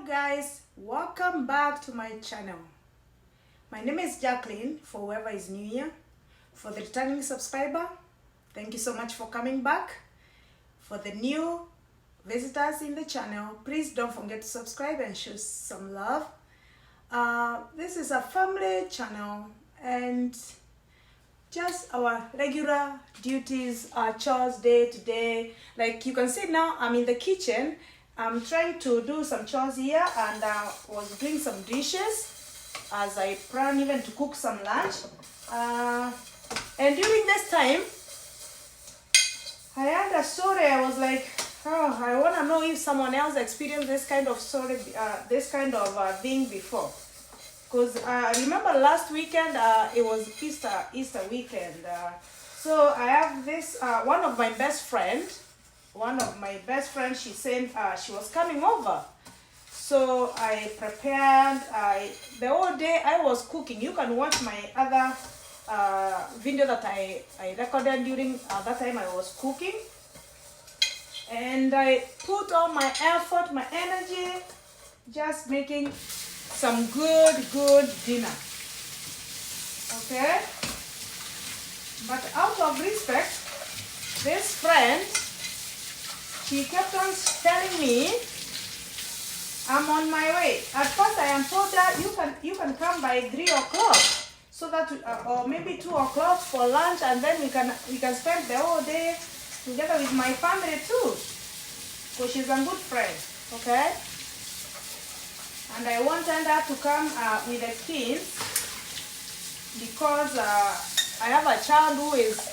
guys, welcome back to my channel. My name is Jacqueline, for whoever is new here. For the returning subscriber, thank you so much for coming back. For the new visitors in the channel, please don't forget to subscribe and show some love. This is a family channel and just our regular duties, our chores day to day. Like you can see now, I'm in the kitchen. I'm trying to do some chores here and was doing some dishes as I plan even to cook some lunch. And during this time, I had a story. I was like, oh, I want to know if someone else experienced this kind of story, this kind of thing before. Because I remember last weekend, it was Easter weekend. So I have this, one of my best friends, she said she was coming over. So I prepared, the whole day I was cooking. You can watch my other video that I recorded during that time I was cooking. And I put all my effort, my energy, just making some good dinner. Okay? But out of respect, this friend, she kept on telling me, I'm on my way. At first I am told that you can come by 3 o'clock, so that or maybe 2 o'clock for lunch, and then we can spend the whole day together with my family too. Because she's a good friend, okay? And I wanted her to come with the kids because I have a child who is.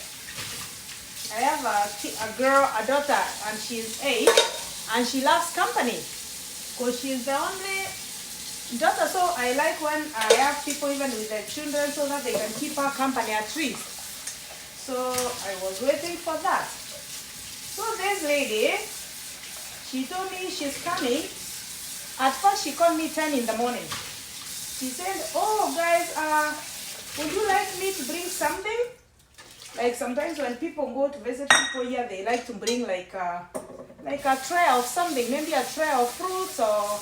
I have a daughter, and she's 8, and she loves company because she's the only daughter. So I like when I have people even with their children so that they can keep her company at least. So I was waiting for that. So this lady, she told me she's coming. At first she called me 10 in the morning. She said, oh guys, would you like me to bring something? Like sometimes when people go to visit people here, they like to bring like a tray of something, maybe a tray of fruits or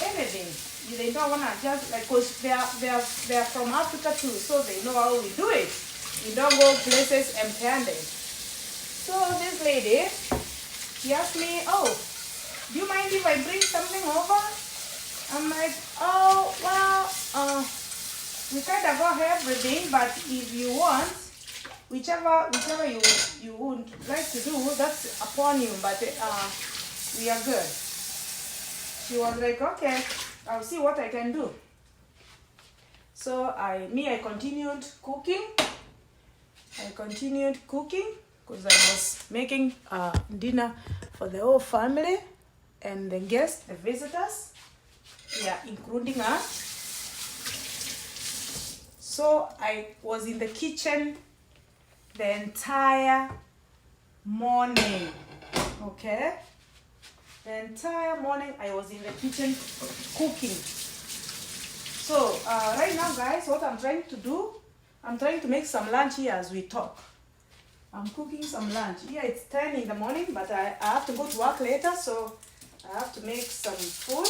anything. They don't wanna just like, cause they are from Africa too, so they know how we do it. We don't go places empty-handed. So this lady, she asked me, oh, do you mind if I bring something over? I'm like, oh well, we kind of got everything, but if you want, whichever you would like to do, that's upon you. But we are good. She was like, okay, I'll see what I can do. So I continued cooking. Because I was making dinner for the whole family and the guests, the visitors, yeah, including us. So I was in the kitchen the entire morning, okay? The entire morning I was in the kitchen cooking. So right now guys, what I'm trying to do, I'm trying to make some lunch here as we talk. I'm cooking some lunch. Here it's 10 in the morning, but I have to go to work later, so I have to make some food.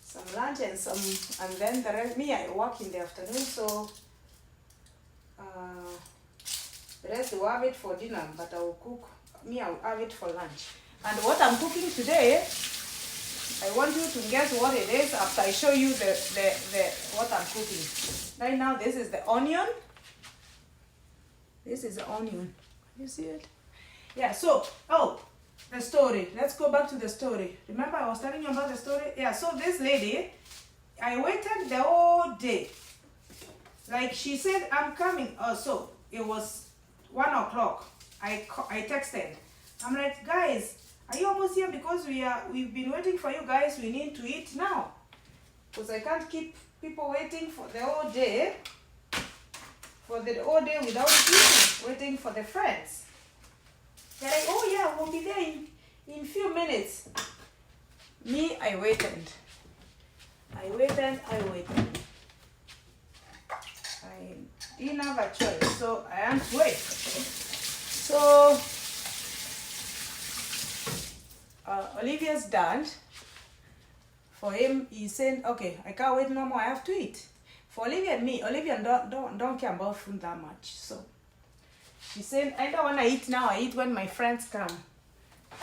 Some lunch and then the rest. Me, I work in the afternoon, so the rest will have it for dinner, but I will cook. I'll have it for lunch. And what I'm cooking today, I want you to guess what it is after I show you the what I'm cooking. Right now, this is the onion. This is the onion. You see it? Yeah. So, the story. Let's go back to the story. Remember I was telling you about the story? Yeah, so this lady, I waited the whole day. Like she said, I'm coming. Oh, so it was 1 o'clock. I texted. I'm like, guys, are you almost here? Because we've been waiting for you guys. We need to eat now. Because I can't keep people waiting for the whole day. Without eating, waiting for the friends. They're like, oh yeah, we'll be there in few minutes. Me, I waited. I didn't have a choice, so I had to wait. So Olivia's dad, for him, he said, okay, I can't wait no more, I have to eat. For Olivia and me, Olivia don't care about food that much. So she said, I don't want to eat now, I eat when my friends come.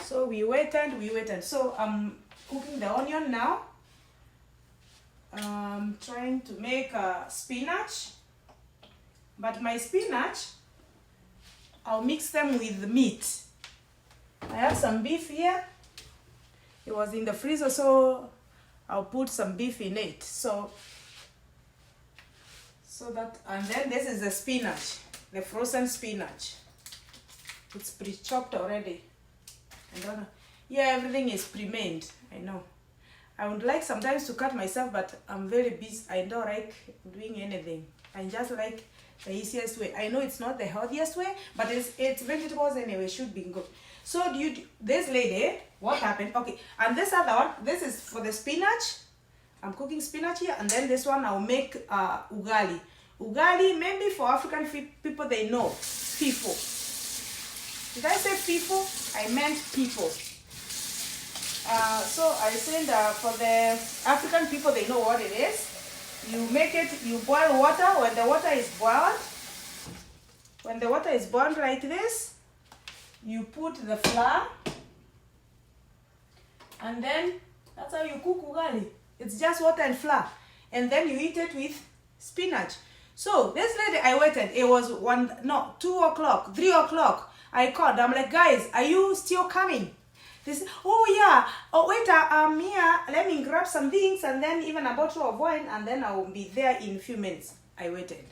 So we waited. So I'm cooking the onion now. Trying to make spinach. But my spinach, I'll mix them with meat. I have some beef here. It was in the freezer, so I'll put some beef in it. So that, and then this is the spinach, the frozen spinach. It's pre-chopped already. Yeah, everything is pre-made, I know. I would like sometimes to cut myself, but I'm very busy. I don't like doing anything. I just like the easiest way. I know it's not the healthiest way, but it's vegetables anyway, should be good. So this lady, what happened? Okay, and this other one, this is for the spinach. I'm cooking spinach here, and then this one I'll make ugali. Ugali, maybe for African people, they know FIFO. Did I say FIFO? I meant people. So I said for the African people, they know what it is. You make it, you boil water. When the water is boiled like this, you put the flour, and then that's how you cook ugali. It's just water and flour, and then you eat it with spinach. So this lady, I waited. It was 2 o'clock, 3 o'clock. I called. I'm like, guys, are you still coming? They said, oh yeah, oh wait, I'm here, let me grab some things, and then even a bottle of wine, and then I will be there in a few minutes. I waited.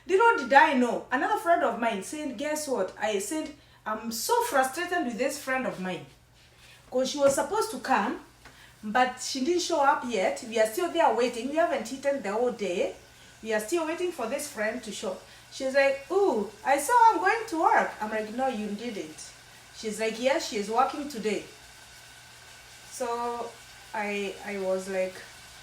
Little did I know, another friend of mine said, guess what? I said, I'm so frustrated with this friend of mine, because she was supposed to come, but she didn't show up yet. We are still there waiting. We haven't eaten the whole day. We are still waiting for this friend to show. She's like, ooh, I saw I'm going to work. I'm like, no, you didn't. She's like, yes, she is working today. So I was like,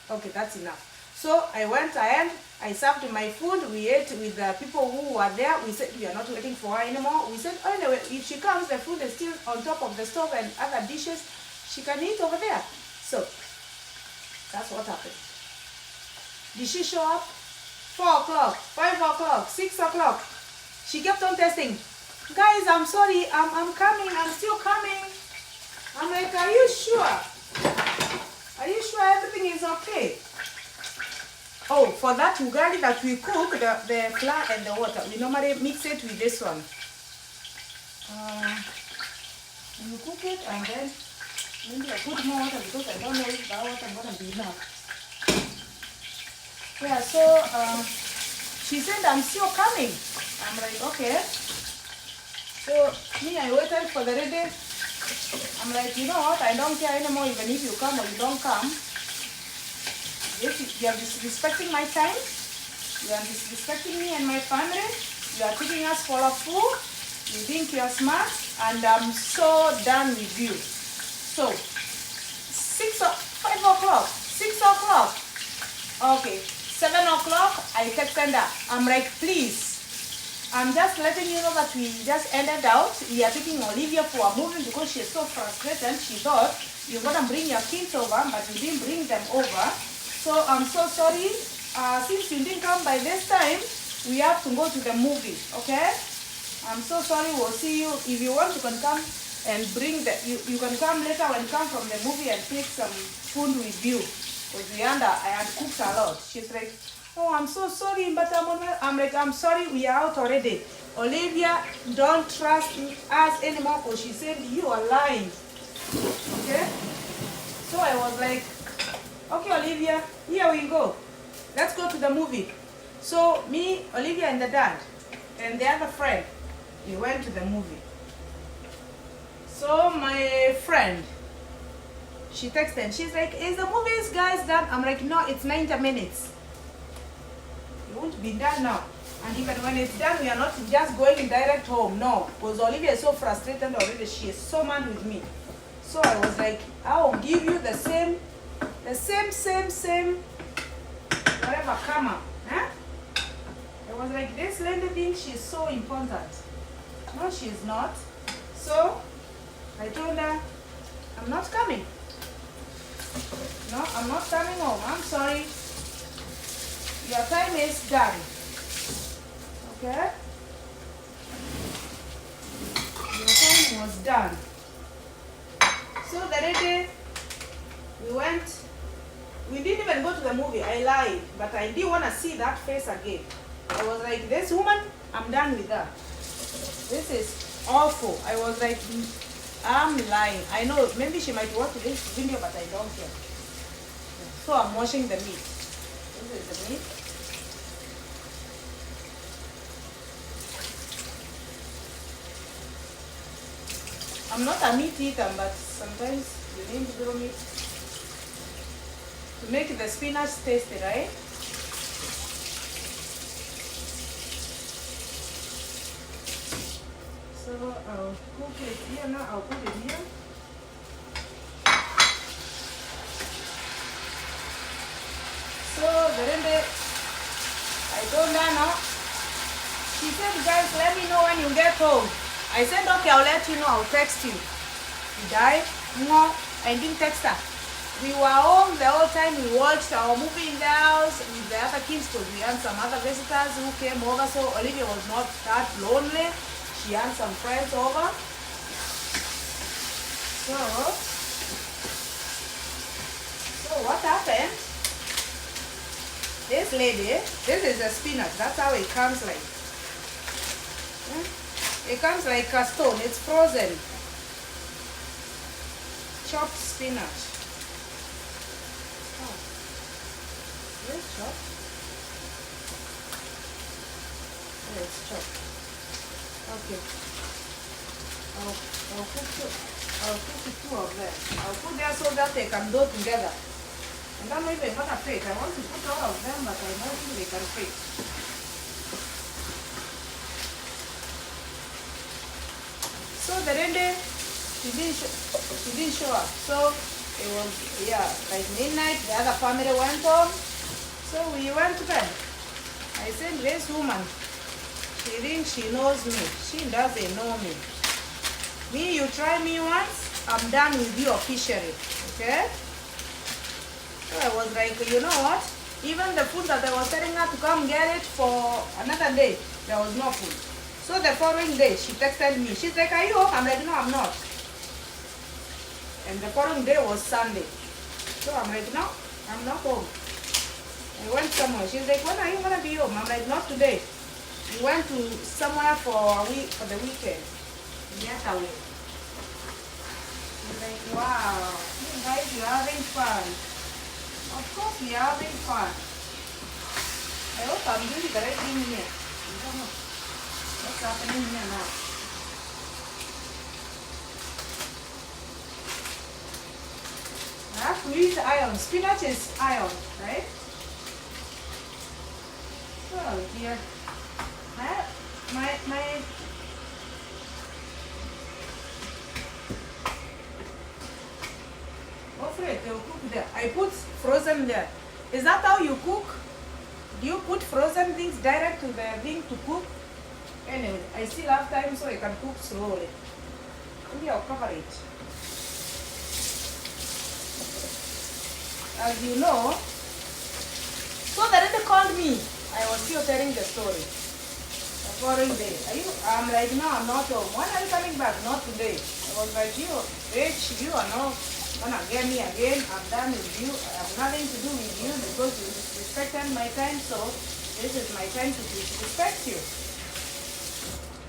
okay, that's enough. So I went ahead, I served my food, we ate with the people who were there. We said, we are not waiting for her anymore. We said, oh, anyway, if she comes, the food is still on top of the stove and other dishes, she can eat over there. So that's what happened. Did she show up? 4 o'clock, 5 o'clock, 6 o'clock. She kept on testing. Guys, I'm sorry, I'm coming, I'm still coming. I'm like, are you sure? Are you sure everything is okay? Oh, for that ugali that we cook, the flour and the water, we normally mix it with this one. You cook it and then maybe I put more water because I don't know if that water is going to be enough. Yeah, so she said, I'm still coming. I'm like, okay. So me, I waited for the lady. I'm like, you know what? I don't care anymore even if you come or you don't come. You are disrespecting my time. You are disrespecting me and my family. You are keeping us full of food. You think you are smart. And I'm so done with you. So, 5 o'clock, 6 o'clock. Okay, 7 o'clock, I texted her. I'm like, please. I'm just letting you know that we just ended out. We are taking Olivia for a movie because she's so frustrated. She thought you're going to bring your kids over, but you didn't bring them over. So I'm so sorry. Since you didn't come by this time, we have to go to the movie, okay? I'm so sorry. We'll see you. If you want, you can come and bring you can come later when you come from the movie and take some food with you. Because I had cooked a lot. She's like, oh, I'm so sorry, but I'm like, I'm sorry, we are out already. Olivia, don't trust us anymore because she said you are lying. Okay? So I was like, okay, Olivia, here we go. Let's go to the movie. So me, Olivia, and the dad, and the other friend, we went to the movie. So my friend, she texted and she's like, is the movies guys done? I'm like, no, it's 90 minutes. It won't be done now. And even when it's done, we are not just going direct home. No, because Olivia is so frustrated already. She is so mad with me. So I was like, I'll give you the same, whatever, karma. Huh? I was like, this lady thinks she's so important. No, she's not. So I told her, I'm not coming. No, I'm not coming home. I'm sorry. Your time is done. Okay? Your time was done. So the other day, we didn't even go to the movie. I lied, but I didn't want to see that face again. I was like, this woman, I'm done with that. This is awful. I was like, I'm lying. I know maybe she might watch this video, but I don't care. So I'm washing the meat. This is the meat. I'm not a meat eater, but sometimes you need little meat to make the spinach tasty, right? So I'll cook it here now. I'll put it here. So I told her now. She said, guys, let me know when you get home. I said, okay, I'll let you know. I'll text you. Did I? No, I didn't text her. We were home the whole time. We watched our movie in the house with the other kids because we had some other visitors who came over. So Olivia was not that lonely. She had some friends over. So what happened? This lady, this is the spinach. That's how it comes like. It comes like a stone. It's frozen. Chopped spinach. Oh. It's chopped. Oh, it's chopped. Okay. I'll cook two of them. I'll put them so that they can go together. And I'm not even gonna fit. I want to put all of them, but I don't think they can fit. So the render, she didn't show up. So it was, yeah, like midnight. The other family went home. So we went to bed. I said, this woman, she thinks she knows me. She doesn't know me. Me, you try me once, I'm done with you officially. Okay? So I was like, you know what? Even the food that I was telling her to come get it for another day, there was no food. So the following day, she texted me. She's like, are you home? I'm like, no, I'm not. And the following day was Sunday. So I'm like, no, I'm not home. I went somewhere. She's like, when are you going to be home? I'm like, not today. We went to somewhere for the weekend. Get away. She's like, wow, you guys, you're having fun. Of course, we are having fun. I hope I'm doing the right thing here. I don't know what's happening here now. I have to use iron. Spinach is iron, right? Oh dear. My they'll cook there. I put frozen there. Is that how you cook? Do you put frozen things direct to the thing to cook? Anyway, I still have time so I can cook slowly. Maybe I'll cover it. As you know, so the lady called me. I was still telling the story. The following day. I'm like, no, I'm not home. When are you coming back? Not today. I was like, you, bitch, you are not gonna get me again. I'm done with you. I have nothing to do with you because you disrespected my time, so this is my time to disrespect you.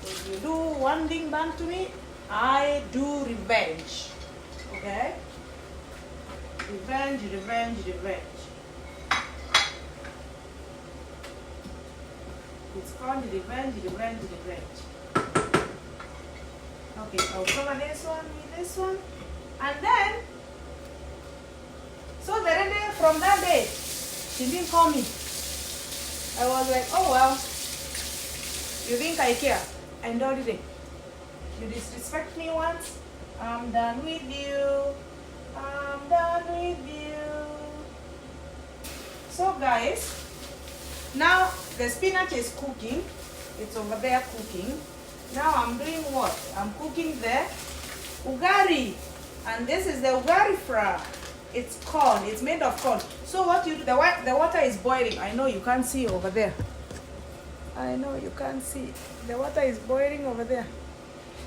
If you do one thing back to me, I do revenge. Okay? Revenge, revenge, revenge. It's called revenge, revenge, revenge. Okay, I'll cover this one with this one. And then, so the other day, from that day, she didn't call me. I was like, oh well, you think I care? And already, you disrespect me once, I'm done with you. I'm done with you. So guys, now the spinach is cooking. It's over there cooking. Now I'm doing what? I'm cooking the ugari. And this is the ugari flour. It's corn. It's made of corn. So what you do, the water is boiling. I know you can't see over there. I know you can't see. The water is boiling over there.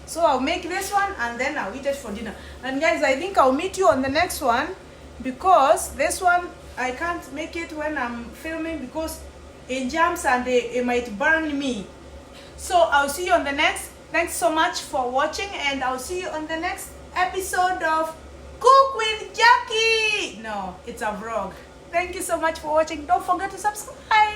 So I'll make this one and then I'll eat it for dinner. And guys, I think I'll meet you on the next one, because this one I can't make it when I'm filming because it jumps and it might burn me. So I'll see you on the next. Thanks so much for watching, and I'll see you on the next episode of Cook with Jackie. No, it's a vlog. Thank you so much for watching. Don't forget to subscribe.